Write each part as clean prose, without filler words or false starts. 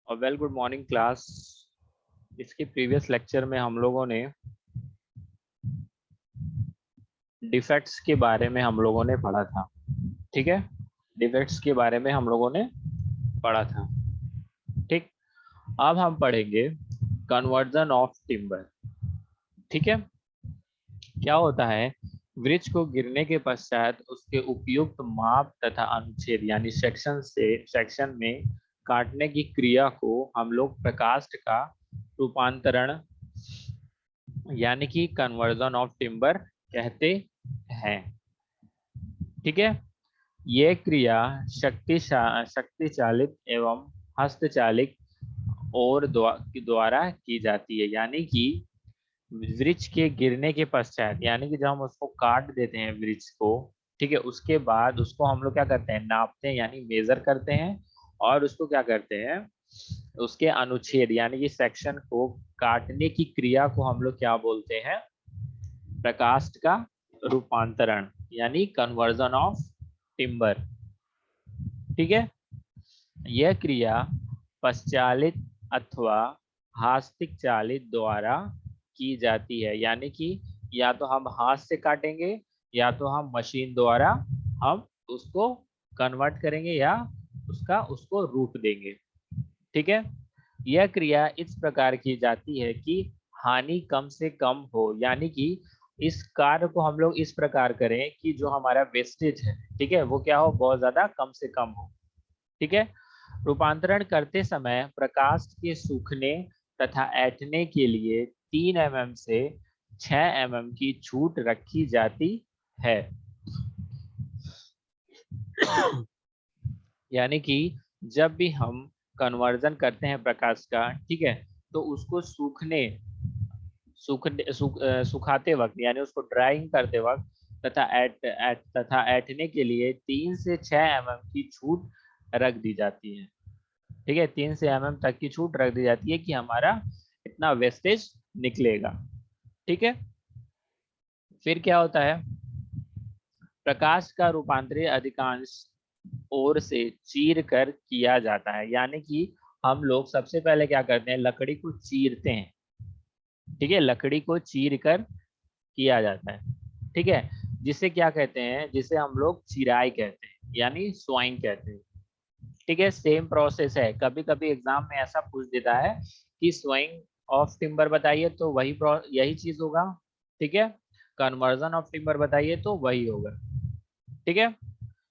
और well good morning class. इसके previous lecture में हम लोगों ने डिफेक्ट्स के बारे में पढ़ा था। ठीक है, डिफेक्ट्स के बारे में हम लोगों ने पढ़ा था। ठीक, अब हम पढ़ेंगे कन्वर्जन ऑफ टिम्बर। ठीक है, क्या होता है, वृक्ष को गिरने के पश्चात उसके उपयुक्त माप तथा अनुच्छेद यानी सेक्शन में काटने की क्रिया को हम लोग प्रकाष्ठ का रूपांतरण यानी कि कन्वर्जन ऑफ टिम्बर कहते हैं। ठीक है, यह क्रिया शक्ति चालित एवं हस्तचालित और द्वारा की जाती है। यानी कि वृक्ष के गिरने के पश्चात, यानी कि जब हम उसको काट देते हैं वृक्ष को, ठीक है, उसके बाद उसको हम लोग क्या करते हैं, नापते हैं यानी मेजर करते हैं, और उसको क्या करते हैं, उसके अनुच्छेद यानी कि सेक्शन को काटने की क्रिया को हम लोग क्या बोलते हैं, प्रकाष्ठ का रूपांतरण यानी कन्वर्जन ऑफ टिम्बर। ठीक है, यह क्रिया पश्चालित अथवा हास्तिक चालित द्वारा की जाती है। यानी कि या तो हम हाथ से काटेंगे या तो हम मशीन द्वारा हम उसको कन्वर्ट करेंगे या उसको रूप देंगे। ठीक है, यह क्रिया इस प्रकार की जाती है कि हानि कम से कम हो। यानी कि इस कार्य को हम लोग इस प्रकार करें कि जो हमारा वेस्टेज है, ठीक है, वो क्या हो, बहुत ज्यादा कम से कम हो। ठीक है, रूपांतरण करते समय प्रकाश के सूखने तथा ऐंठने के लिए 3 mm से 6 mm की छूट रखी जाती है। यानी कि जब भी हम कन्वर्जन करते हैं प्रकाश का, ठीक है, तो उसको सुखाते वक्त यानी उसको ड्राइंग करते वक्त तथा ऐंठने के लिए 3 से 6 mm की छूट रख दी जाती है। ठीक है, 3 से mm तक की छूट रख दी जाती है कि हमारा इतना वेस्टेज निकलेगा। ठीक है, फिर क्या होता है, प्रकाश का रूपांतरण अधिकांश ओर से चीर कर किया जाता है। यानी कि हम लोग सबसे पहले क्या करते हैं, लकड़ी को चीरते हैं। ठीक है, लकड़ी को चीर कर किया जाता है। ठीक है, जिसे क्या कहते हैं, जिसे हम लोग चिराई कहते हैं यानी स्वाइंग कहते हैं। ठीक है, सेम प्रोसेस है। कभी कभी एग्जाम में ऐसा पूछ देता है कि स्वाइंग ऑफ टिम्बर बताइए, तो यही चीज होगा। ठीक है, कन्वर्जन ऑफ टिम्बर बताइए तो वही होगा। ठीक है,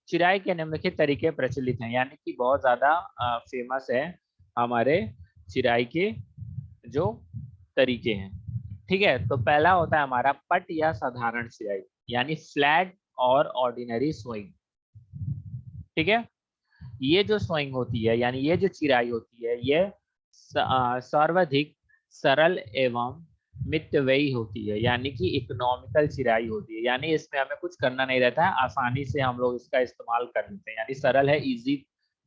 चिराई के निम्नलिखित तरीके प्रचलित हैं, यानी कि बहुत ज्यादा फेमस है हमारे चिराई के जो तरीके हैं। ठीक है, तो पहला होता है हमारा पट या साधारण चिराई यानी फ्लैट और ऑर्डिनरी स्विंग। ठीक है, ये जो स्विंग होती है यानी ये जो चिराई होती है, ये सर्वाधिक सरल एवं मितव्ययी होती है। यानी कि इकोनॉमिकल चिराई होती है, यानी इसमें हमें कुछ करना नहीं रहता है, आसानी से हम लोग इसका इस्तेमाल कर लेते हैं। यानी सरल है, इजी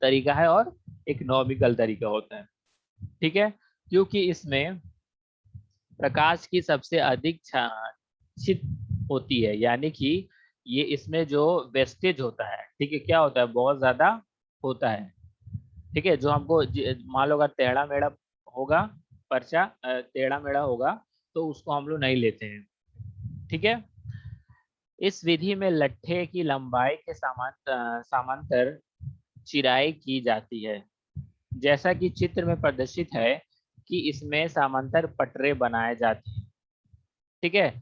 तरीका है और इकोनॉमिकल तरीका होता है। ठीक है, क्योंकि इसमें प्रकाश की सबसे अधिक छिद होती है। यानी कि ये इसमें जो वेस्टेज होता है, ठीक है, क्या होता है, बहुत ज्यादा होता है। ठीक है, जो हमको मान लो अगर टेढ़ा मेढ़ा होगा, पर्चा टेढ़ा मेढ़ा होगा, तो उसको हम लोग नहीं लेते हैं। ठीक है, इस विधि में लट्ठे की लंबाई के समांतर चिराई की जाती है। जैसा कि चित्र में प्रदर्शित है कि इसमें समांतर पटरे बनाए जाते हैं। ठीक है,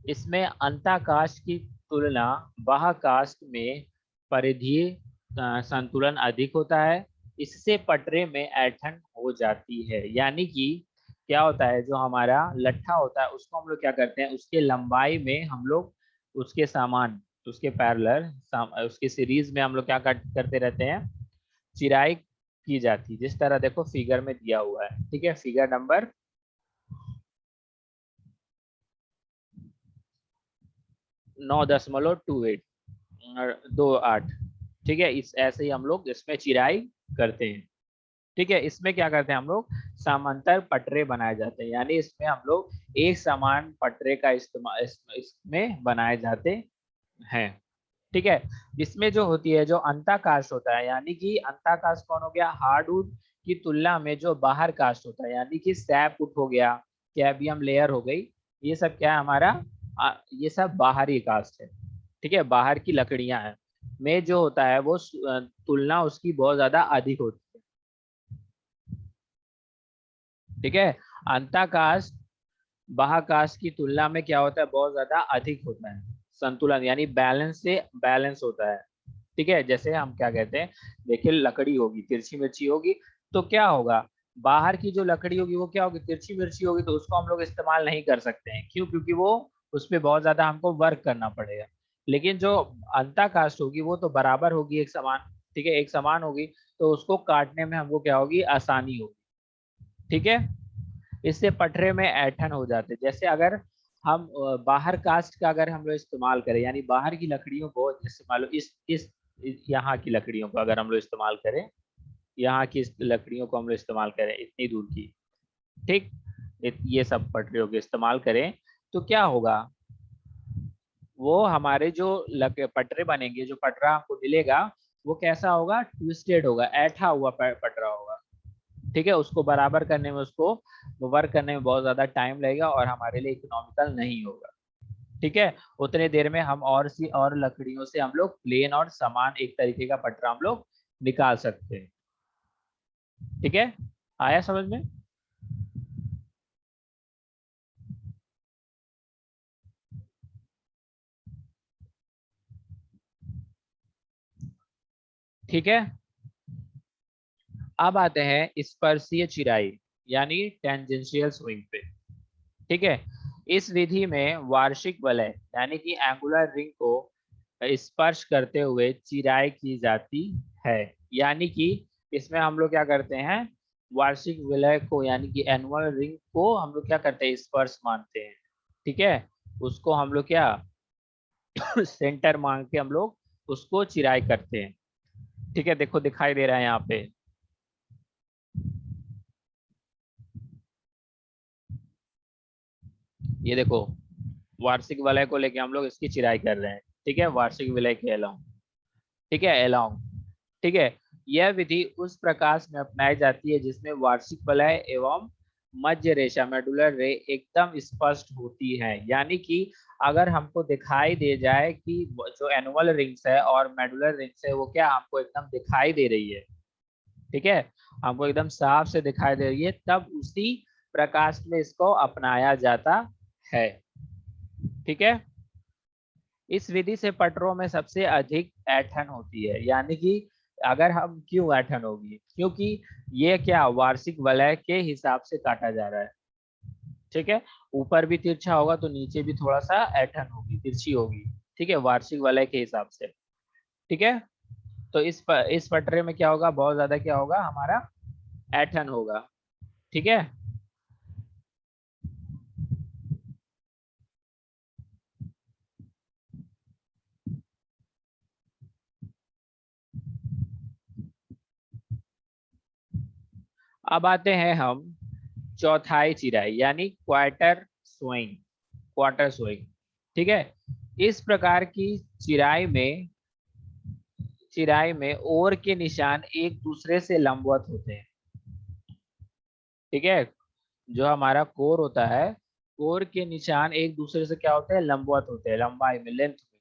इसमें अंतःकाष्ठ की तुलना बाह्यकाष्ठ में परिधीय संतुलन अधिक होता है। इससे पटरे में ऐंठन हो जाती है। यानी कि क्या होता है, जो हमारा लट्ठा होता है उसको हम लोग क्या करते हैं, उसके लंबाई में हम लोग उसके सामान, उसके पैरेलल उसके सीरीज में हम लोग क्या करते रहते हैं, चिराई की जाती है। जिस तरह देखो फिगर में दिया हुआ है। ठीक है, फिगर नंबर 9.28 ठीक है, इस ऐसे ही हम लोग इसमें चिराई करते हैं। ठीक है, इसमें क्या करते हैं हम लोग, समांतर पटरे बनाए जाते हैं। यानी इसमें हम लोग एक समान पटरे का इस्तेमाल इसमें बनाए जाते हैं। ठीक है। इसमें जो होती है, जो अंतः कास्ट होता है, यानी कि अंतः कास्ट कौन हो गया, हार्डवुड की तुलना में जो बाहर कास्ट होता है, यानी कि सैपवुड हो गया, कैबियम लेयर हो गई, ये सब क्या है हमारा, ये सब बाहरी कास्ट है। ठीक है, बाहर की लकड़ियां हैं, में जो होता है वो तुलना उसकी बहुत ज्यादा अधिक होती है। ठीक है, अंतः कास्ट बाह्य कास्ट की तुलना में क्या होता है, बहुत ज्यादा अधिक होता है, संतुलन यानी बैलेंस से बैलेंस होता है। ठीक है, जैसे हम क्या कहते हैं, देखिए लकड़ी होगी, तिरछी मिर्ची होगी, तो क्या होगा, बाहर की जो लकड़ी होगी वो क्या होगी, तिरछी मिर्ची होगी, तो उसको हम लोग इस्तेमाल नहीं कर सकते हैं, क्यों, क्योंकि वो उस पर बहुत ज्यादा हमको वर्क करना पड़ेगा। लेकिन जो अंतः कास्ट होगी वो तो बराबर होगी, एक समान। ठीक है, एक समान होगी, तो उसको काटने में हमको क्या होगी, आसानी होगी। ठीक है, इससे पटरे में ऐंठन हो जाते, जैसे अगर हम बाहर कास्ट का अगर हम लोग इस्तेमाल करें, यानी बाहर की लकड़ियों को, जैसे मान लो यहाँ की लकड़ियों को अगर हम लोग इस्तेमाल करें, यहाँ की लकड़ियों को हम लोग इस्तेमाल करें इतनी दूर की, ठीक, ये सब पटरियों के इस्तेमाल करें, तो क्या होगा, वो हमारे जो पटरे बनेंगे, जो पटरा हमको मिलेगा, वो कैसा होगा, ट्विस्टेड होगा, ऐठा हुआ पटरा होगा। ठीक है, उसको बराबर करने में, उसको वर्क करने में बहुत ज्यादा टाइम लगेगा और हमारे लिए इकोनॉमिकल नहीं होगा। ठीक है, उतने देर में हम और लकड़ियों से हम लोग प्लेन और समान एक तरीके का पटरा हम लोग निकाल सकते हैं। ठीक है, आया समझ में। ठीक है, अब आते हैं स्पर्शीय चिराई, यानी टेंजेंशियल स्विंग पे। ठीक है, इस विधि में वार्षिक वलय यानी कि एंगुलर रिंग को स्पर्श करते हुए चिराई की जाती है। यानी कि इसमें हम लोग क्या करते हैं, वार्षिक विलय को यानी कि एनुअल रिंग को हम लोग क्या करते हैं, स्पर्श मानते हैं। ठीक है, उसको हम लोग क्या सेंटर मान के हम लोग उसको चिराई करते हैं। ठीक है, देखो दिखाई दे रहा है यहाँ पे, ये देखो, वार्षिक विलय को लेके हम लोग इसकी चिराई कर रहे हैं। ठीक है, वार्षिक विलय के अलावा, ठीक है, अलोंग। ठीक है, यह विधि उस प्रकाश में अपनाई जाती है जिसमें वार्षिक वलय एवं मध्य रेखा मेडुलर रे एकदम स्पष्ट होती है। यानी कि अगर हमको दिखाई दे जाए कि जो एनुअल रिंग्स है और मेडुलर रिंग्स है वो क्या हमको एकदम दिखाई दे रही है, ठीक है, हमको एकदम साफ से दिखाई दे रही है, तब उसी प्रकाश में इसको अपनाया जाता है। ठीक है, इस विधि से पटरों में सबसे अधिक ऐंठन होती है। यानी कि अगर हम, क्यों ऐंठन होगी, क्योंकि ये क्या वार्षिक वलय के हिसाब से काटा जा रहा है। ठीक है, ऊपर भी तिरछा होगा तो नीचे भी थोड़ा सा ऐंठन होगी, तिरछी होगी। ठीक है, वार्षिक वलय के हिसाब से। ठीक है, तो इस पटरे में क्या होगा, बहुत ज्यादा क्या होगा हमारा, ऐंठन होगा। ठीक है, अब आते हैं हम चौथाई चिराई यानी क्वार्टर स्विंग। ठीक है, इस प्रकार की चिराई में ओर के निशान एक दूसरे से लंबवत होते हैं। ठीक है, जो हमारा कोर होता है, कोर के निशान एक दूसरे से क्या होते हैं, लंबवत होते हैं, लंबाई में, लेंथ में।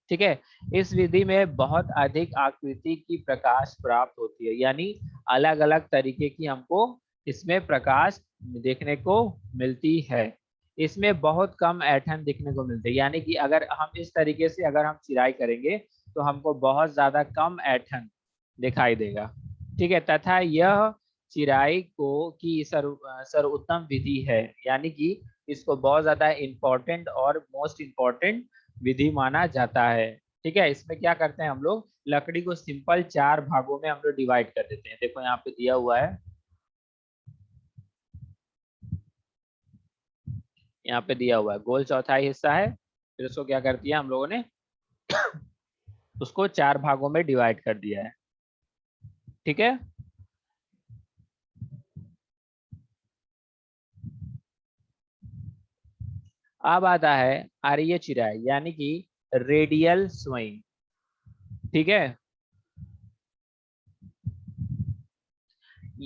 ठीक है, इस विधि में बहुत अधिक आकृति की प्रकाश प्राप्त होती है, यानी अलग अलग तरीके की हमको इसमें प्रकाश देखने को मिलती है। इसमें बहुत कम ऐंठन दिखने को मिलती है, यानी कि अगर हम इस तरीके से अगर हम चिराई करेंगे तो हमको बहुत ज्यादा कम ऐंठन दिखाई देगा। ठीक है, तथा यह चिराई को की सर्वोत्तम विधि है, यानी कि इसको बहुत ज्यादा इम्पोर्टेंट और मोस्ट इम्पोर्टेंट विधि माना जाता है। ठीक है, इसमें क्या करते हैं हम लोग, लकड़ी को सिंपल चार भागों में हम लोग डिवाइड कर देते हैं, देखो यहाँ पे दिया हुआ है, यहाँ पे दिया हुआ है, गोल चौथाई हिस्सा है, फिर उसको क्या कर दिया हम लोगों ने, उसको चार भागों में डिवाइड कर दिया है। ठीक है, अब आता है आर्य चिराई, यानी कि रेडियल स्विंग। ठीक है,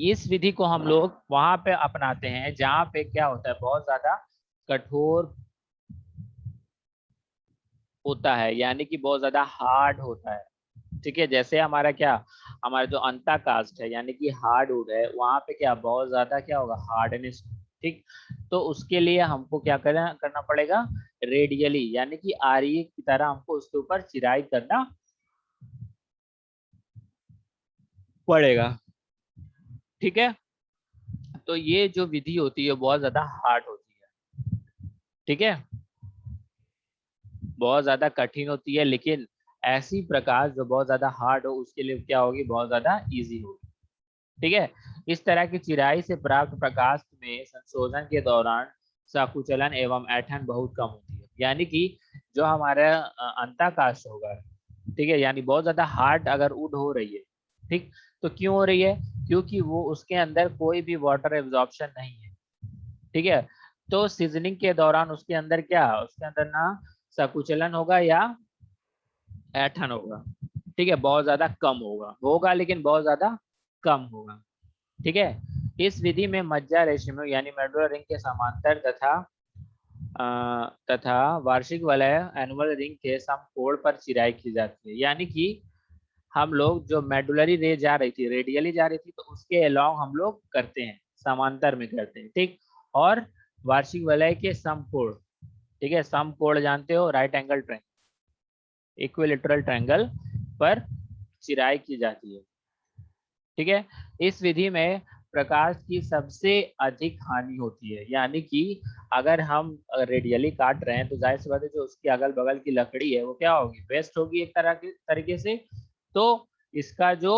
इस विधि को हम लोग वहां पे अपनाते हैं जहां पे क्या होता है, बहुत ज्यादा कठोर होता है, यानी कि बहुत ज्यादा हार्ड होता है। ठीक है, जैसे हमारा क्या, हमारा जो अंता कास्ट है यानी कि हार्डवुड है, वहां पे क्या बहुत ज्यादा क्या होगा, हार्डनेस। ठीक, तो उसके लिए हमको क्या करना करना पड़ेगा, रेडियली यानी कि आरी की तरह हमको उसके ऊपर चिराई करना पड़ेगा। ठीक है, तो ये जो विधि होती है बहुत ज्यादा हार्ड होती है। ठीक है, बहुत ज्यादा कठिन होती है, लेकिन ऐसी प्रकाश जो बहुत ज्यादा हार्ड हो उसके लिए क्या होगी, बहुत ज्यादा इजी होगी। ठीक है, इस तरह की चिराई से प्राप्त प्रकाश में संशोधन के दौरान संकुचलन एवं ऐंठन बहुत कम होती है। यानी कि जो हमारा अंतःकाश होगा, ठीक है, यानी बहुत ज्यादा हार्ड अगर वुड हो रही है, ठीक, तो क्यों हो रही है, क्योंकि वो उसके अंदर कोई भी वाटर एब्जॉर्प्शन नहीं है। ठीक है, तो सीजनिंग के दौरान उसके अंदर क्या, उसके अंदर ना संकुचलन होगा या ऐंठन होगा। ठीक है, बहुत ज्यादा कम होगा, होगा लेकिन बहुत ज्यादा कम होगा। ठीक है, इस विधि में मज्जा रेशमियों यानी मेडुलर रिंग के समांतर तथा वार्षिक वलय एनुअल रिंग के समकोण पर चिराई की जाती है। यानी कि हम लोग जो मेडुलरी रे जा रही थी, रेडियली जा रही थी, तो उसके अलोंग हम लोग करते हैं, समांतर में करते हैं। ठीक, और वार्षिक वलय के समकोण, ठीक है, समकोण जानते हो, right angle triangle, equilateral triangle पर चिराई की जाती है। ठीक है, इस विधि में प्रकाश की सबसे अधिक हानि होती है। यानी कि अगर हम रेडियली काट रहे हैं तो जाहिर सी बात है जो उसकी अगल बगल की लकड़ी है वो क्या होगी, वेस्ट होगी एक तरह के तरीके से। तो इसका जो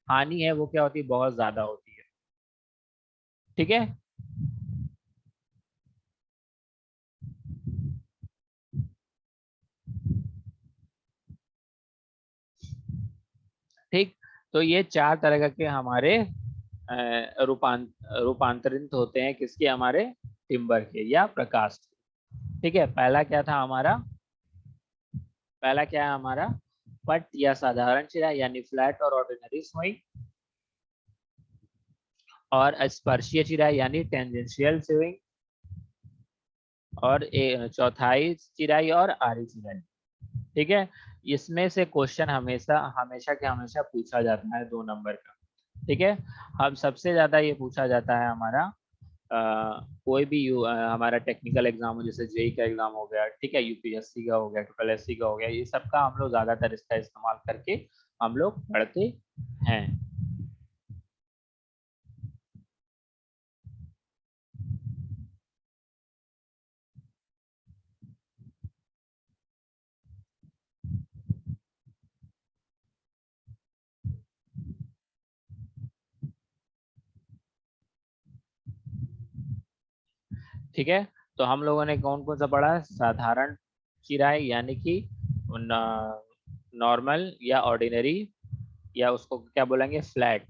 हानि है वो क्या होती है, बहुत ज्यादा होती है। ठीक है, ठीक, तो ये चार तरह के हमारे रूपांतरित होते हैं, किसके, हमारे टिम्बर के या प्रकाश के। ठीक है, पहला क्या था हमारा, पहला क्या है हमारा, पट या साधारण चिराई यानी फ्लैट और ऑर्डिनरी सुई, और स्पर्शीय चिराई यानी टेंजेंशियल स्विंग, और चौथाई चिराई और आरी चिराई। ठीक है, इसमें से क्वेश्चन हमेशा हमेशा के हमेशा पूछा जाता है 2 नंबर का। ठीक है, हम सबसे ज्यादा ये पूछा जाता है हमारा कोई भी हमारा टेक्निकल एग्जाम हो, जैसे जेई का एग्जाम हो गया, ठीक है, यूपीएससी का हो गया, ट्रिपल एससी का हो गया, ये सब का हम लोग ज्यादातर इसका इस्तेमाल करके हम लोग पढ़ते हैं। ठीक है, तो हम लोगों ने कौन कौन सा पढ़ा, साधारण चिराई यानी कि नॉर्मल या ऑर्डिनरी, या उसको क्या बोलेंगे, फ्लैट।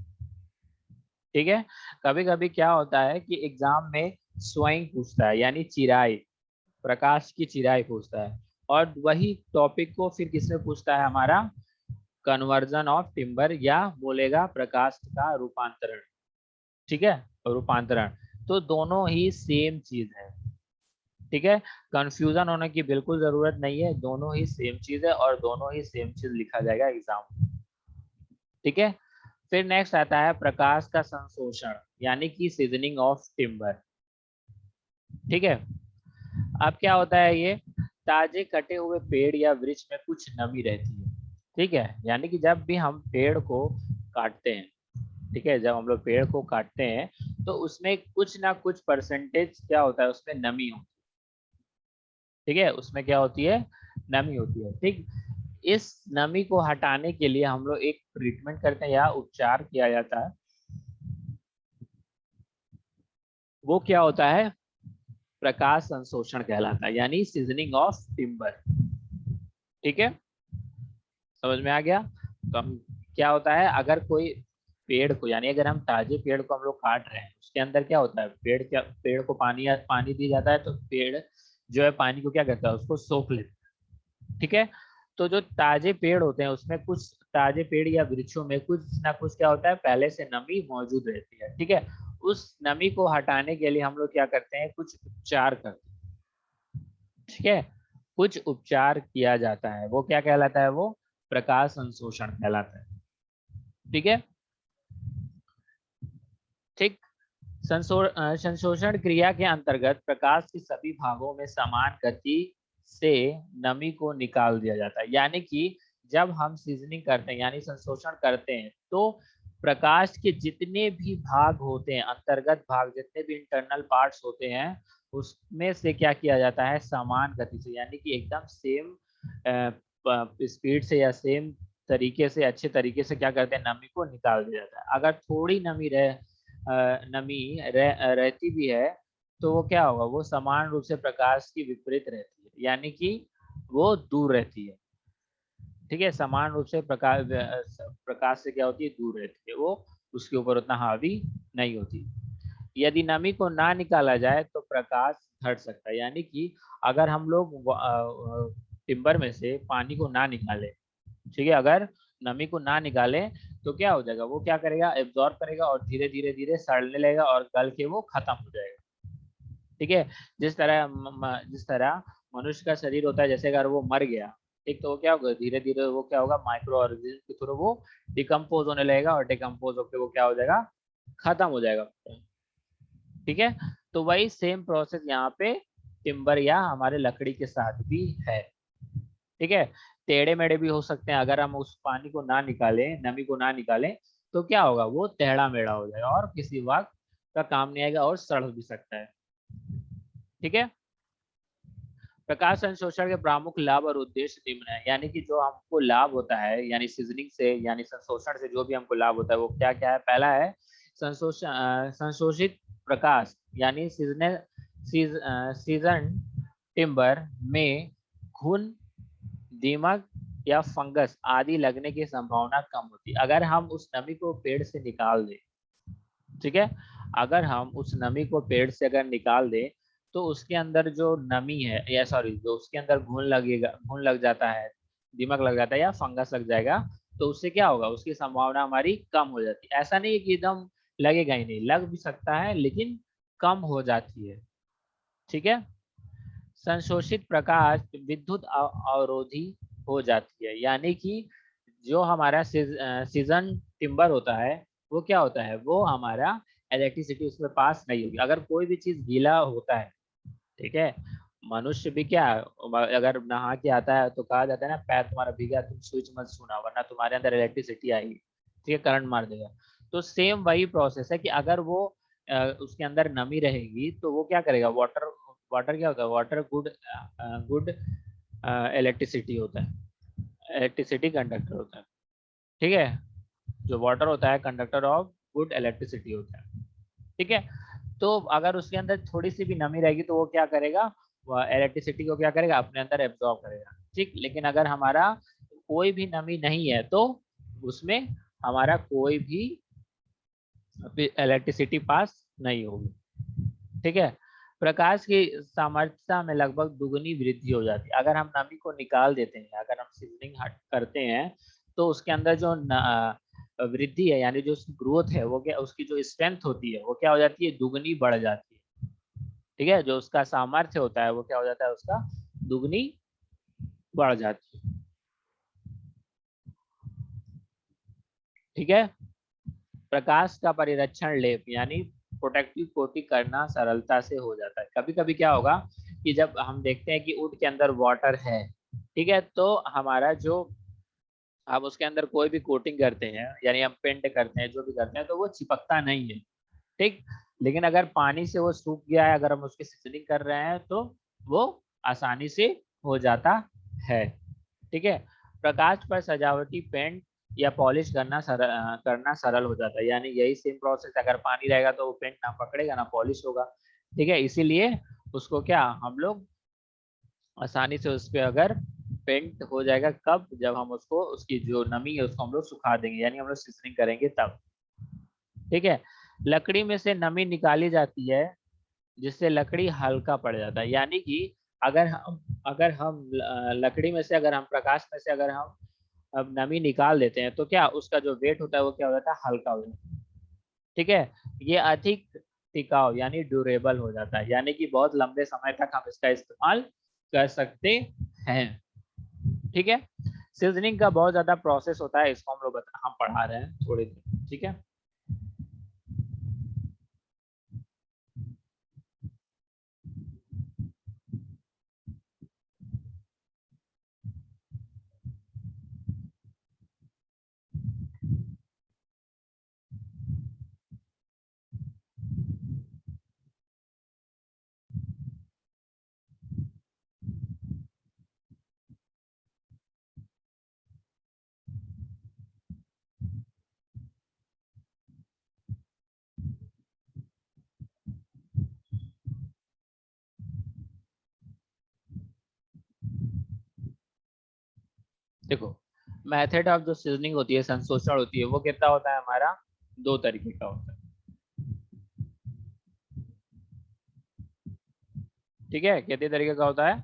ठीक है, कभी कभी क्या होता है कि एग्जाम में स्वयं पूछता है यानी चिराई, प्रकाश की चिराई पूछता है, और वही टॉपिक को फिर किसमें पूछता है, हमारा कन्वर्जन ऑफ टिम्बर, या बोलेगा प्रकाश का रूपांतरण। ठीक है, रूपांतरण, तो दोनों ही सेम चीज है। ठीक है, कंफ्यूजन होने की बिल्कुल जरूरत नहीं है, दोनों ही सेम चीज है और दोनों ही सेम चीज लिखा जाएगा एग्जाम में। ठीक है, फिर नेक्स्ट आता है प्रकाश का संशोषण यानी कि सीजनिंग ऑफ टिम्बर। ठीक है, अब क्या होता है, ये ताजे कटे हुए पेड़ या वृक्ष में कुछ नमी रहती है। ठीक है, यानी कि जब भी हम पेड़ को काटते हैं, ठीक है, जब हम लोग पेड़ को काटते हैं तो उसमें कुछ ना कुछ परसेंटेज क्या होता है, उसमें नमी होती है। ठीक है, उसमें क्या होती है, नमी होती है। ठीक, इस नमी को हटाने के लिए हम लोग एक ट्रीटमेंट करते हैं या उपचार किया जाता है, वो क्या होता है, प्रकाश संशोषण कहलाता है, यानी सीजनिंग ऑफ टिम्बर। ठीक है, समझ में आ गया। तो हम क्या होता है, अगर कोई पेड़ को, यानी अगर हम ताजे पेड़ को हम लोग काट रहे हैं, उसके अंदर क्या होता है, पेड़ को पानी पानी दिया जाता है, तो पेड़ जो है पानी को क्या करता है, उसको सोख लेता है। ठीक है। तो जो ताजे पेड़ होते हैं उसमें कुछ ताजे पेड़ या वृक्षों में कुछ ना कुछ क्या होता है, पहले से नमी मौजूद रहती है। ठीक है, उस नमी को हटाने के लिए हम लोग क्या करते हैं, कुछ उपचार करते हैं। ठीक है, कुछ उपचार किया जाता है, वो क्या कहलाता है, वो प्रकाश संशोषण कहलाता है। ठीक है, ठीक। संशोषण क्रिया के अंतर्गत प्रकाश के सभी भागों में समान गति से नमी को निकाल दिया जाता है। यानी कि जब हम सीजनिंग करते हैं यानी संशोषण करते हैं, तो प्रकाश के जितने भी भाग होते हैं, अंतर्गत भाग जितने भी इंटरनल पार्ट्स होते हैं, उसमें से क्या किया जाता है, समान गति से, यानी कि एकदम सेम स्पीड से या सेम तरीके से, अच्छे तरीके से क्या करते हैं, नमी को निकाल दिया जाता है। अगर थोड़ी रहती भी है, तो वो क्या होगा, वो समान रूप से प्रकाश की विपरीत रहती है, यानी कि वो दूर रहती है। ठीक है, समान रूप से प्रकाश से क्या होती है, दूर रहती है, वो उसके ऊपर उतना हावी नहीं होती। यदि नमी को ना निकाला जाए तो प्रकाश घट सकता है। यानी कि अगर हम लोग टिम्बर में से पानी को ना निकाले, ठीक है, अगर नमी को ना निकाले, तो क्या हो जाएगा, वो क्या करेगा, एब्जॉर्ब करेगा और धीरे धीरे धीरे सड़ने लगेगा और गल के वो खत्म हो जाएगा। ठीक है, जिस तरह मनुष्य का शरीर होता है, जैसे अगर वो मर गया, ठीक, तो वो क्या होगा, धीरे धीरे वो क्या होगा, माइक्रो ऑर्गेनिज्म के थ्रू वो डिकम्पोज होने लगेगा और डिकम्पोज होकर वो क्या हो जाएगा, खत्म हो जाएगा। ठीक है, तो वही सेम प्रोसेस यहाँ पे टिम्बर या हमारे लकड़ी के साथ भी है। ठीक है, टेढ़े मेढ़े भी हो सकते हैं, अगर हम उस पानी को ना निकालें, नमी को ना निकालें, तो क्या होगा, वो टेढ़ा मेढ़ा हो जाएगा और किसी वक्त का काम नहीं आएगा और सड़ भी सकता है। ठीक है, प्रकाश संशोषण के प्रमुख लाभ और उद्देश्य निम्न है। यानी कि जो हमको लाभ होता है, यानी सीजनिंग से यानी संशोषण से जो भी हमको लाभ होता है, वो क्या क्या है। पहला है संशोषित प्रकाश, यानी सीजन टिम्बर में घुन, दीमक या फंगस आदि लगने की संभावना कम होती है, अगर हम उस नमी को पेड़ से निकाल दें। ठीक है, अगर हम उस नमी को पेड़ से अगर निकाल दें, तो उसके अंदर जो नमी है, या सॉरी, जो उसके अंदर घुन लग जाता है, दीमक लग जाता है या फंगस लग जाएगा, तो उससे क्या होगा, उसकी संभावना हमारी कम हो जाती है। ऐसा नहीं है कि एकदम लगेगा ही नहीं, लग भी सकता है लेकिन कम हो जाती है। ठीक है, संशोषित प्रकाश विद्युत अवरोधी हो जाती है, यानी कि जो हमारा सीजन टिम्बर होता है, वो क्या होता है, वो हमारा इलेक्ट्रिसिटी उसमें पास नहीं होगी। अगर कोई भी चीज गीला होता है, ठीक है, मनुष्य भी क्या, अगर नहा के आता है तो कहा जाता है ना, पैर तुम्हारा भीगा, तुम स्विच मत छूना वरना तुम्हारे अंदर इलेक्ट्रिसिटी आएगी। ठीक है, करंट मार देगा। तो सेम वही प्रोसेस है कि अगर वो उसके अंदर नमी रहेगी, तो वो क्या करेगा, वाटर वाटर क्या होता है, वाटर गुड गुड इलेक्ट्रिसिटी होता है, इलेक्ट्रिसिटी कंडक्टर होता है। ठीक है, जो वाटर होता है कंडक्टर ऑफ गुड इलेक्ट्रिसिटी होता है। ठीक है, तो अगर उसके अंदर थोड़ी सी भी नमी रहेगी, तो वो क्या करेगा, वो इलेक्ट्रिसिटी को क्या करेगा, अपने अंदर एब्जॉर्ब करेगा। ठीक, लेकिन अगर हमारा कोई भी नमी नहीं है, तो उसमें हमारा कोई भी इलेक्ट्रिसिटी पास नहीं होगी। ठीक है, प्रकाश की सामर्थ्यता में लगभग दुगनी वृद्धि हो जाती है, अगर हम नमी को निकाल देते हैं, अगर हम सीजनिंग हट करते हैं, तो उसके अंदर जो वृद्धि है, यानी जो उसकी ग्रोथ है, वो क्या, उसकी जो स्ट्रेंथ होती है, वो क्या हो जाती है, दुगनी बढ़ जाती है। ठीक है, जो उसका सामर्थ्य होता है, वो क्या हो जाता है, उसका दुगनी बढ़ जाती है। ठीक है, प्रकाश का परिरक्षण लेप यानी प्रोटेक्टिव कोटिंग करना सरलता से हो जाता है। कभी कभी क्या होगा कि जब हम देखते हैं कि ऊँट के अंदर वाटर है, ठीक है, तो हमारा जो, हम उसके अंदर कोई भी कोटिंग करते हैं, यानी हम पेंट करते हैं, जो भी करते हैं, तो वो चिपकता नहीं है। ठीक, लेकिन अगर पानी से वो सूख गया है, अगर हम उसकी सीजनिंग कर रहे हैं, तो वो आसानी से हो जाता है। ठीक है, प्रकाश पर सजावटी पेंट या पॉलिश करना सरल हो जाता है, यानी यही सेम प्रोसेस, अगर पानी रहेगा तो वो पेंट ना पकड़ेगा ना पॉलिश होगा। ठीक है, इसीलिए उसको क्या, हम लोग आसानी से उस पर अगर पेंट हो जाएगा, कब, जब हम उसको, उसकी जो नमी है उसको हम लोग सुखा देंगे, यानी हम लोग सीजनिंग करेंगे तब। ठीक है, लकड़ी में से नमी निकाली जाती है, जिससे लकड़ी हल्का पड़ जाता है, यानी कि अगर हम लकड़ी में से, अगर हम प्रकाश में से अगर हम अब नमी निकाल देते हैं तो क्या उसका जो वेट होता है वो क्या हो जाता है, हल्का हो जाता है। ठीक है, ये अधिक टिकाऊ यानी ड्यूरेबल हो जाता है, यानी कि बहुत लंबे समय तक हम इसका इस्तेमाल कर सकते हैं। ठीक है, सीजनिंग का बहुत ज्यादा प्रोसेस होता है, इसको हम लोग हम पढ़ा रहे हैं थोड़ी देर। ठीक है, देखो मेथड ऑफ जो सीजनिंग होती है, संशोषण होती है, वो कितना होता है हमारा, दो तरीके का होता है। ठीक है, कितने तरीके का होता है,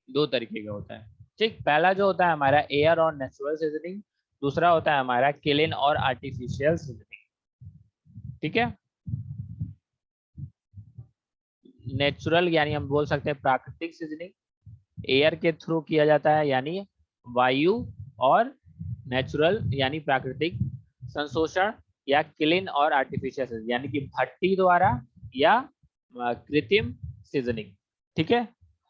दो तरीके का होता है। ठीक, पहला जो होता है हमारा एयर और नेचुरल सीजनिंग, दूसरा होता है हमारा किलिन और आर्टिफिशियल सीजनिंग। ठीक है, नेचुरल यानी हम बोल सकते हैं प्राकृतिक सीजनिंग एयर के थ्रू किया जाता है यानी वायु, और नेचुरल यानी प्राकृतिक संशोषण या किलिन और आर्टिफिशियल यानी कि भट्टी द्वारा या कृत्रिम सीजनिंग। ठीक है,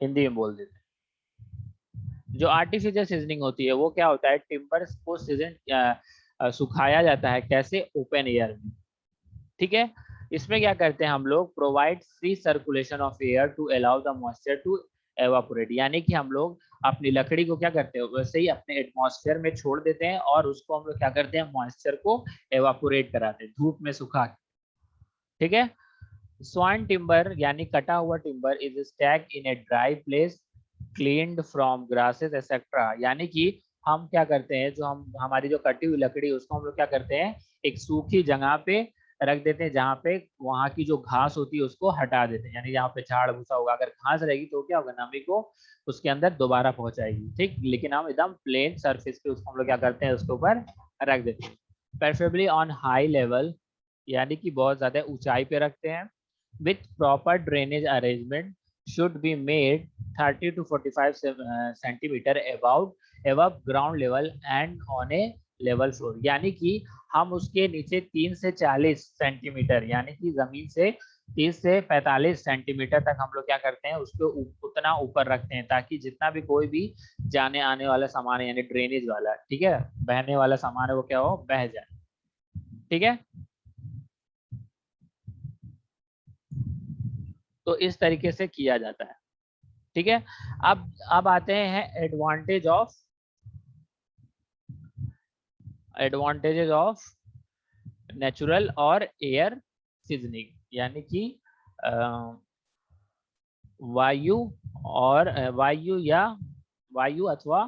हिंदी में बोल देते हैं। जो आर्टिफिशियल सीजनिंग होती है वो क्या होता है, टिम्बर्स को सीजन सुखाया जाता है, कैसे, ओपन एयर में। ठीक है, इसमें क्या करते हैं हम लोग, provide free circulation of air to allow the moisture to evaporate, यानी कि हम लोग अपनी लकड़ी को क्या करते हैं, वैसे ही अपने एटमॉस्फेयर में छोड़ देते हैं और उसको हम लोग क्या करते हैं, मॉइस्चर को एवापोरेट कराते हैं, धूप में सुखा के। ठीक है, स्वान टिम्बर यानी कटा हुआ timber is stack in a dry place cleaned from grasses etcetera, यानी कि हम क्या करते हैं, जो हम हमारी जो कटी हुई लकड़ी उसको हम लोग क्या करते हैं, एक सूखी जगह पे रख देते हैं, जहाँ पे वहाँ की जो घास होती है उसको हटा देते हैं, यानी जहाँ पे झाड़ भूसा होगा, अगर घास रहेगी तो क्या होगा, नमी को उसके अंदर दोबारा पहुंचाएगी। ठीक, लेकिन हम एकदम प्लेन सरफेस पे उसको हम लोग क्या करते हैं, उसके ऊपर रख देते हैं, प्रेफरेबली ऑन हाई लेवल, यानी कि बहुत ज्यादा ऊंचाई पे रखते हैं, with proper drainage arrangement should be made 30 to 45 centimeter above ground level and on a level floor, यानी कि हम उसके नीचे 3 से 40 सेंटीमीटर यानी कि जमीन से 30 से 45 सेंटीमीटर तक हम लोग क्या करते हैं, उसको उतना ऊपर रखते हैं, ताकि जितना भी कोई भी जाने आने वाला सामान है यानी ड्रेनेज वाला, ठीक है, बहने वाला सामान है, वो क्या हो, बह जाए। ठीक है, तो इस तरीके से किया जाता है। ठीक है, अब आते हैं एडवांटेजेस ऑफ नेचुरल और एयर सीजनिंग, यानी कि वायु और वायु अथवा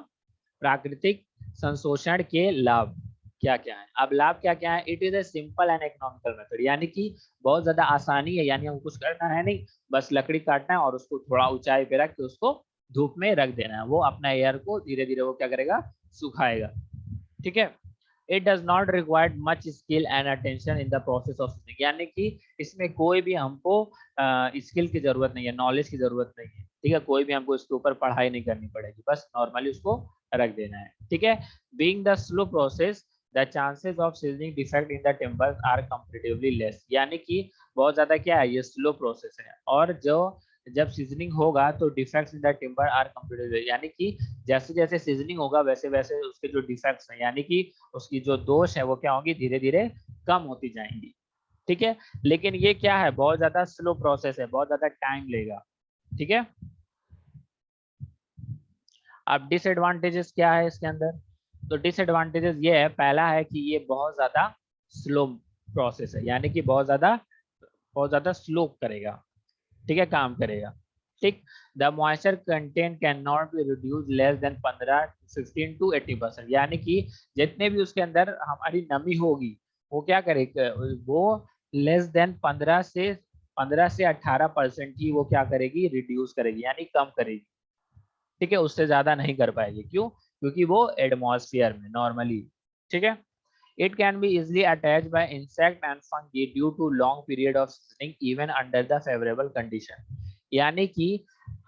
प्राकृतिक संशोषण के लाभ क्या क्या है। अब लाभ क्या क्या है, it is a simple and economical method, यानी कि बहुत ज्यादा आसानी है, यानी हम कुछ करना है नहीं, बस लकड़ी काटना है और उसको थोड़ा ऊंचाई पे रख के उसको धूप में रख देना है, वो अपना एयर को धीरे धीरे वो क्या करेगा, सुखाएगा। ठीक है, it does not required much skill and attention in the process of seasoning, यानी कि इसमें कोई भी हमको स्किल की जरूरत नहीं है, नॉलेज की जरूरत नहीं है। ठीक है, कोई भी हमको इसके ऊपर पढ़ाई नहीं करनी पड़ेगी, बस नॉर्मली उसको रख देना है। ठीक है, being the slow process the chances of seasoning defect in the timber are comparatively less, यानी कि बहुत ज्यादा क्या है, ये स्लो प्रोसेस है, और जो जब सीजनिंग होगा तो defects in the timber are comparatively, यानी कि जैसे जैसे सीजनिंग होगा वैसे वैसे उसके जो डिफेक्ट्स हैं यानी कि उसकी जो दोष है वो क्या होंगी, धीरे धीरे कम होती जाएंगी। ठीक है, लेकिन ये क्या है, बहुत ज्यादा स्लो प्रोसेस है, बहुत ज्यादा टाइम लेगा। ठीक है, अब डिसएडवांटेजेस क्या है इसके अंदर, तो डिसएडवांटेजेस ये है, पहला है कि ये बहुत ज्यादा स्लो प्रोसेस है, यानी कि बहुत ज्यादा स्लो करेगा। ठीक है, काम करेगा। ठीक, the moisture content can not be reduce less than 15 15 to 80%, यानी कि जितने भी उसके अंदर हमारी नमी होगी वो क्या करेगा, वो लेस देन 15 से 18% ही वो क्या करेगी, रिड्यूस करेगी यानी कम करेगी। ठीक है, उससे ज्यादा नहीं कर पाएगी। क्यों? क्योंकि वो एटमॉस्फेयर में नॉर्मली, ठीक है। It can be easily attached by insect and fungi due to long period of seasoning even under the favorable condition। यानी कि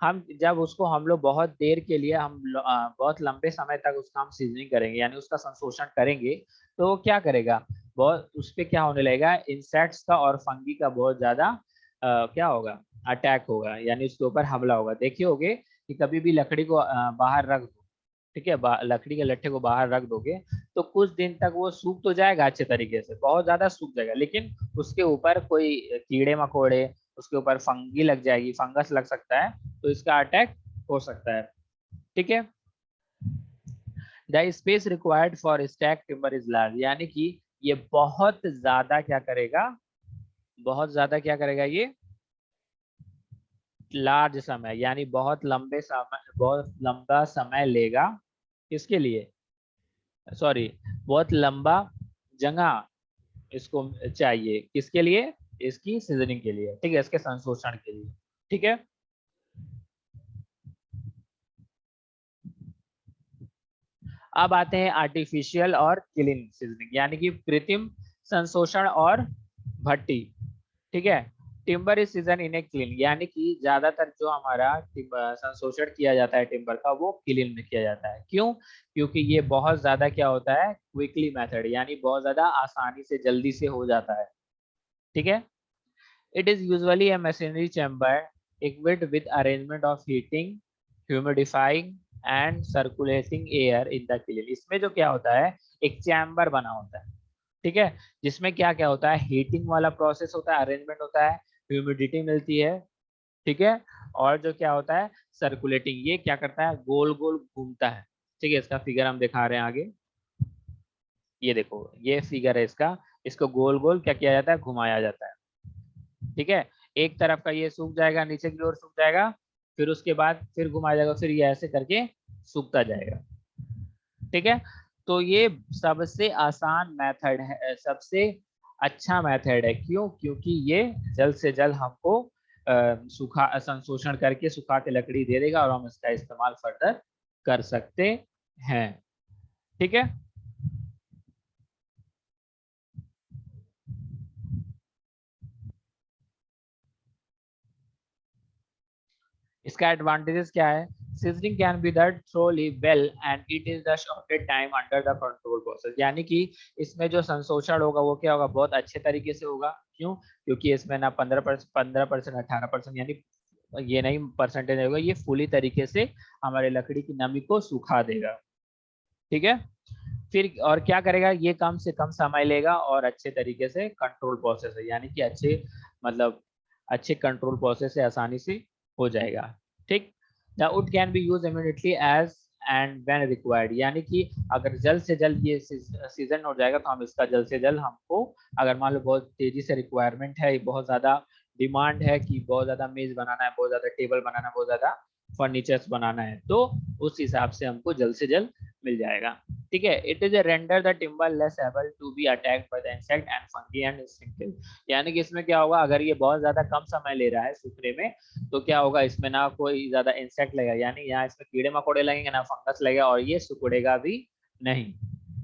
हम जब उसको हम लोग बहुत देर के लिए बहुत लंबे समय तक उसका हम सीजनिंग करेंगे यानी उसका संशोषण करेंगे, तो वो क्या करेगा, बहुत उस पर क्या होने लगेगा, इंसेक्ट्स का और फंगी का बहुत ज्यादा क्या होगा, अटैक होगा, यानी उसके ऊपर हमला होगा। देखिए होगे कि कभी भी लकड़ी को बाहर रख दो, ठीक है, लकड़ी के लट्ठे को बाहर रख दोगे तो कुछ दिन तक वो सूख तो जाएगा अच्छे तरीके से, बहुत ज्यादा सूख जाएगा, लेकिन उसके ऊपर कोई कीड़े मकोड़े, उसके ऊपर फंगी लग जाएगी, फंगस लग सकता है, तो इसका अटैक हो सकता है। ठीक है। The space required for stack timber is large, यानी कि ये बहुत ज्यादा क्या करेगा, बहुत ज्यादा क्या करेगा, ये लार्ज समय यानी बहुत लंबे समय, बहुत लंबा समय लेगा। किसके लिए, सॉरी, बहुत लंबा जगह इसको चाहिए, किसके लिए, इसकी सीजनिंग के लिए, ठीक है, इसके संशोषण के लिए। ठीक है। अब आते हैं आर्टिफिशियल और किलिंग सीजनिंग, यानी कि कृत्रिम संशोषण और भट्टी। ठीक है। Timber is season in a clean, यानी कि ज्यादातर जो हमारा संशोषण किया जाता है टिम्बर का, वो क्लीन में किया जाता है। क्यों? क्योंकि ये बहुत ज्यादा क्या होता है, क्विकली मेथड, यानी बहुत ज्यादा आसानी से जल्दी से हो जाता है। ठीक है। It is usually a machinery chamber equipped with arrangement of heating, humidifying and circulating air in the kiln। इसमें जो क्या होता है, एक चैम्बर बना होता है, ठीक है, जिसमें क्या क्या होता है, हीटिंग वाला प्रोसेस होता है, अरेंजमेंट होता है, ह्यूमिडिटी मिलती है, ठीक है, और जो क्या होता है, सर्कुलेटिंग, ये क्या करता है, गोल गोल घूमता है। ठीक है, इसका फिगर हम दिखा रहे हैं आगे, ये देखो, ये फिगर है इसका, इसको गोल गोल क्या किया जाता है, घुमाया जाता है। ठीक है। एक तरफ का ये सूख जाएगा, नीचे की ओर सूख जाएगा, फिर उसके बाद फिर घुमाया जाएगा, फिर ये ऐसे करके सूखता जाएगा। ठीक है। तो ये सबसे आसान मेथड है, सबसे अच्छा मेथड है। क्यों? क्योंकि ये जल्द से जल्द हमको सुखा संशोषण करके सुखा के लकड़ी दे देगा और हम इसका इस्तेमाल फर्दर कर सकते हैं। ठीक है। इसका एडवांटेजेस क्या है, seasoning can be that thoroughly well and it is the shorted time under the control process, यानी कि इसमें जो संशोषण होगा वो क्या होगा, बहुत अच्छे तरीके से होगा। क्यों? क्योंकि इसमें ना 15%, 18%, यानी ये नहीं परसेंटेज होगा, ये फुली तरीके से हमारे लकड़ी की नमी को सुखा देगा। ठीक है। फिर और क्या करेगा, ये कम से कम समय लेगा और अच्छे तरीके से कंट्रोल प्रोसेस है, यानी कि अच्छे, मतलब अच्छे कंट्रोल प्रोसेस से आसानी से हो जाएगा। ठीक। The wood can be use immediately as and when required, यानी कि अगर जल्द से जल्द ये सीजन हो जाएगा तो हम इसका जल्द से जल्द, हमको अगर मान लो बहुत तेजी से रिक्वायरमेंट है, बहुत ज्यादा डिमांड है कि बहुत ज्यादा मेज बनाना है, बहुत ज्यादा टेबल बनाना है, बहुत ज्यादा फर्नीचर्स बनाना है, तो उस हिसाब से हमको जल्द से जल्द मिल जाएगा। ठीक है। It is render the timber less able to be attacked by the insect and fungi and instinctive, यानी कि इसमें क्या होगा, अगर ये बहुत ज्यादा कम समय ले रहा है सूखने में, तो क्या होगा, इसमें ना कोई ज्यादा इंसेक्ट लगेगा, यानी यहाँ इसमें कीड़े मकोड़े लगेंगे ना फंगस लगेगा, और ये सिकुड़ेगा भी नहीं।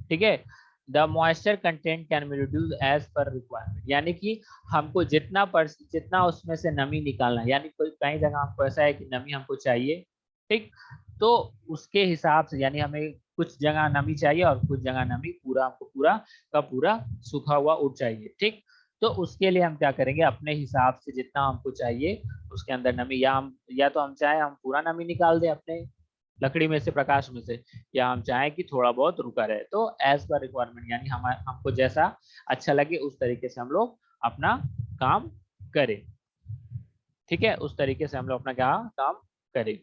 ठीक है। The moisture content can be reduce as per requirement, यानी कि हमको जितना उसमें से नमी निकालना है, यानी कोई कई जगह हमको ऐसा है कि नमी हमको चाहिए, ठीक, तो उसके हिसाब से, यानी हमें कुछ जगह नमी चाहिए और कुछ जगह नमी पूरा, हमको पूरा का पूरा सूखा हुआ उठ चाहिए। ठीक। तो उसके लिए हम क्या करेंगे, अपने हिसाब से जितना हमको चाहिए उसके अंदर नमी, या तो हम चाहे हम पूरा नमी निकाल दें अपने लकड़ी में से, प्रकाश में से, या हम चाहें कि थोड़ा बहुत रुका रहे, तो एज पर रिक्वायरमेंट, यानी हमको जैसा अच्छा लगे उस तरीके से हम लोग अपना काम करें। ठीक है, उस तरीके से हम लोग अपना क्या काम करें।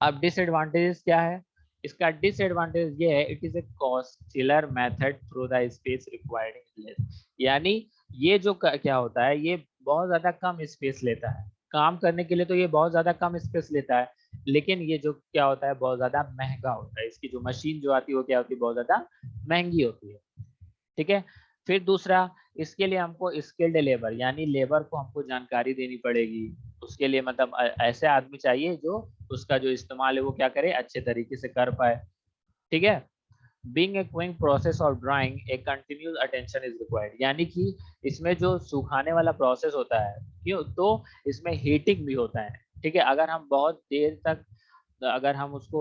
अब डिसएडवांटेजेस क्या है, इसका डिसएडवांटेज ये है, it is a costlier method through the space required in less, यानी ये जो क्या होता है, ये बहुत ज्यादा कम स्पेस लेता है काम करने के लिए, तो ये बहुत ज्यादा कम स्पेस लेता है, लेकिन ये जो क्या होता है, बहुत ज्यादा महंगा होता है, इसकी जो मशीन जो आती है वो क्या होती है, बहुत ज्यादा महंगी होती है। ठीक है। फिर दूसरा, इसके लिए हमको स्किल्ड लेबर, यानी लेबर को हमको जानकारी देनी पड़ेगी, उसके लिए मतलब ऐसे आदमी चाहिए जो उसका जो इस्तेमाल है वो क्या करे, अच्छे तरीके से कर पाए। ठीक है। Being a quick process of drawing a continuous attention is required, यानी कि इसमें जो सुखाने वाला प्रोसेस होता है, क्यों तो इसमें हीटिंग भी होता है। ठीक है, अगर हम बहुत देर तक अगर हम उसको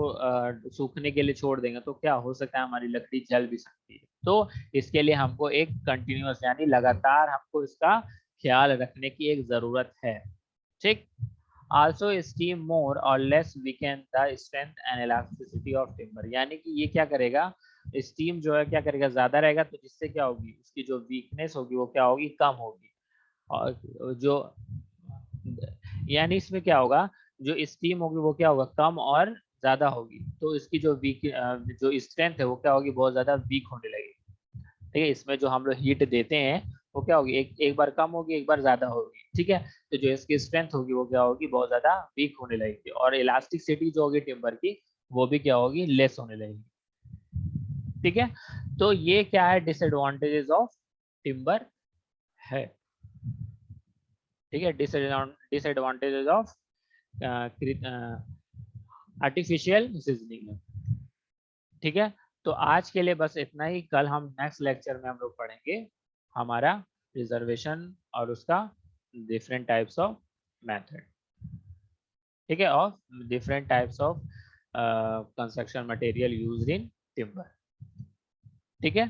सूखने के लिए छोड़ देंगे तो क्या हो सकता है, हमारी लकड़ी जल भी सकती है। तो इसके लिए हमको एक कंटिन्यूअस यानी लगातार हमको इसका ख्याल रखने की एक जरूरत है। ठीक। आल्सो स्टीम मोर और less Weeknd the strength and elasticity of timber, यानी कि ये क्या करेगा, स्टीम जो है क्या करेगा, ज्यादा रहेगा, तो जिससे क्या होगी, उसकी जो वीकनेस होगी वो क्या होगी, कम होगी। और जो यानी इसमें क्या होगा, जो स्टीम होगी वो क्या होगा, कम और ज्यादा होगी, तो इसकी जो जो स्ट्रेंथ है वो क्या होगी, बहुत ज्यादा वीक होने लगेगी। ठीक है, इसमें जो हम लोग हीट देते हैं वो क्या होगी, एक एक बार कम होगी, एक बार ज्यादा होगी। ठीक है, तो जो इसकी स्ट्रेंथ होगी वो क्या होगी, बहुत ज्यादा वीक होने लगेगी, और इलास्टिसिटी जो होगी टिम्बर की वो भी क्या होगी, लेस होने लगेगी। ठीक है, तो ये क्या है, डिसएडवांटेजेस ऑफ टिम्बर है। ठीक है, डिसएडवांटेजेस ऑफ आर्टिफिशियल सीजनिंग। ठीक है, तो आज के लिए बस इतना ही। कल हम नेक्स्ट लेक्चर में हम लोग पढ़ेंगे हमारा रिजर्वेशन और उसका डिफरेंट टाइप्स ऑफ मेथड। ठीक है, of different types of construction material used in timber. ठीक है।